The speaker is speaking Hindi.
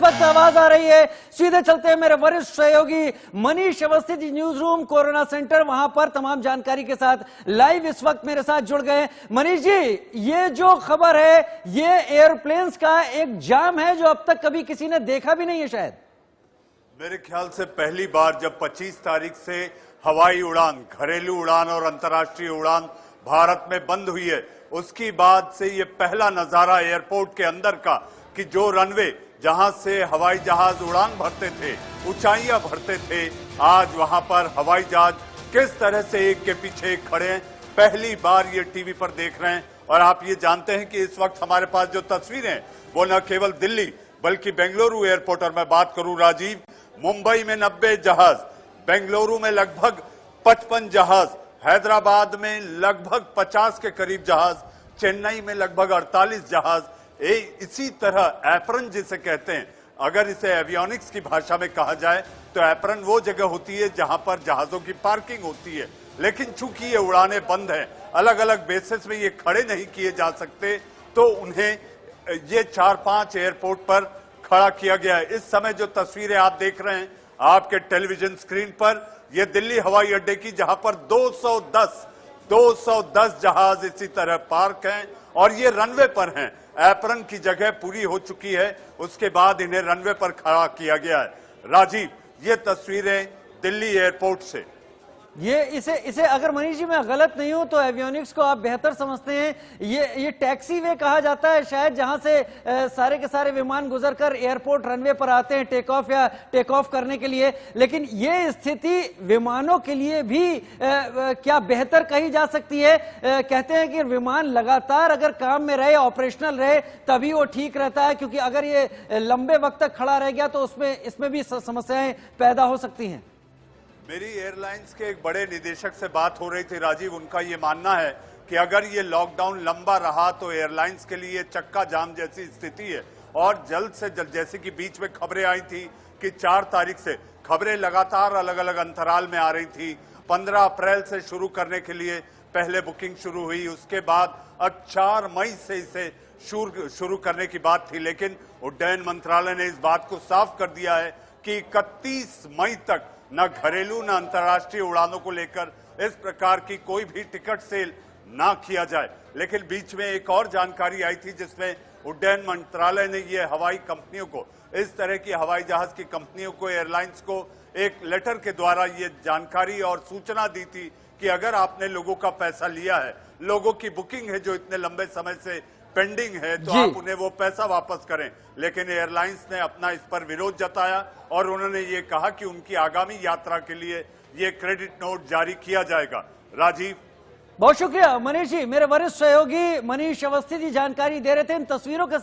वक्त आवाज आ रही है, सीधे चलते हैं मेरे वरिष्ठ सहयोगी Manish Awasthi ji, news room corona centre, वहां पर तमाम जानकारी के साथ लाइव इस वक्त मेरे साथ जुड़ गए। मनीष जी, ये जो खबर है ये एयरप्लेन्स का एक जाम है जो अब तक कभी किसी ने देखा भी नहीं है शायद। मेरे ख्याल से पहली बार जब 25 तारीख से हवाई उड़ान, घरेलू उड़ान और अंतर्राष्ट्रीय उड़ान भारत में बंद हुई है, उसकी बाद से ये पहला नजारा एयरपोर्ट के अंदर का कि जो रनवे जहां से हवाई जहाज उड़ान भरते थे, ऊंचाइयां भरते थे, आज वहां पर हवाई जहाज किस तरह से एक के पीछे एक खड़े हैं, पहली बार ये टीवी पर देख रहे हैं। और आप ये जानते हैं कि इस वक्त हमारे पास जो तस्वीरें हैं वो न केवल दिल्ली बल्कि बेंगलुरु एयरपोर्ट, और मैं बात करूं राजीव, मुंबई में 90 जहाज, बेंगलुरु में लगभग 55 जहाज, हैदराबाद में लगभग 50 के करीब जहाज, चेन्नई में लगभग 48 जहाज। इसी तरह एप्रन जिसे कहते हैं, अगर इसे एवियोनिक्स की भाषा में कहा जाए तो एप्रन वो जगह होती है जहां पर जहाजों की पार्किंग होती है, लेकिन चूंकि ये उड़ानें बंद हैं, अलग अलग बेसिस में ये खड़े नहीं किए जा सकते, तो उन्हें ये 4-5 एयरपोर्ट पर खड़ा किया गया है। इस समय जो तस्वीरें आप देख रहे हैं आपके टेलीविजन स्क्रीन पर, यह दिल्ली हवाई अड्डे की, जहां पर 210 जहाज इसी तरह पार्क हैं और ये रनवे पर हैं। एप्रन की जगह पूरी हो चुकी है, उसके बाद इन्हें रनवे पर खड़ा किया गया है। राजीव, ये तस्वीरें दिल्ली एयरपोर्ट से। ये इसे अगर मनीष जी मैं गलत नहीं हूं तो एवियोनिक्स को आप बेहतर समझते हैं, ये टैक्सी वे कहा जाता है शायद, जहां से सारे के सारे विमान गुजरकर एयरपोर्ट रनवे पर आते हैं टेक ऑफ करने के लिए। लेकिन ये स्थिति विमानों के लिए भी क्या बेहतर कही जा सकती है? कहते हैं कि विमान लगातार अगर काम में रहे, ऑपरेशनल रहे, तभी वो ठीक रहता है, क्योंकि अगर ये लंबे वक्त तक खड़ा रह गया तो इसमें भी समस्याएं पैदा हो सकती हैं। मेरी एयरलाइंस के एक बड़े निदेशक से बात हो रही थी राजीव, उनका ये मानना है कि अगर ये लॉकडाउन लंबा रहा तो एयरलाइंस के लिए चक्का जाम जैसी स्थिति है। और जल्द से जल्द, जैसे कि बीच में खबरें आई थी कि 4 तारीख से, खबरें लगातार अलग अलग अंतराल में आ रही थी, 15 अप्रैल से शुरू करने के लिए पहले बुकिंग शुरू हुई, उसके बाद अब 4 मई से इसे शुरू करने की बात थी, लेकिन उड्डयन मंत्रालय ने इस बात को साफ कर दिया है कि 31 मई तक न घरेलू न अंतर्राष्ट्रीय उड़ानों को लेकर इस प्रकार की कोई भी टिकट सेल ना किया जाए। लेकिन बीच में एक और जानकारी आई थी जिसमें उड्डयन मंत्रालय ने ये हवाई कंपनियों को, इस तरह की हवाई जहाज की कंपनियों को, एयरलाइंस को एक लेटर के द्वारा ये जानकारी और सूचना दी थी कि अगर आपने लोगों का पैसा लिया है, लोगों की बुकिंग है जो इतने लंबे समय से पेंडिंग है, तो आप उन्हें वो पैसा वापस करें। लेकिन एयरलाइंस ने अपना इस पर विरोध जताया और उन्होंने ये कहा कि उनकी आगामी यात्रा के लिए ये क्रेडिट नोट जारी किया जाएगा। राजीव, बहुत शुक्रिया मनीष जी, मेरे वरिष्ठ सहयोगी मनीष अवस्थी जी जानकारी दे रहे थे इन तस्वीरों के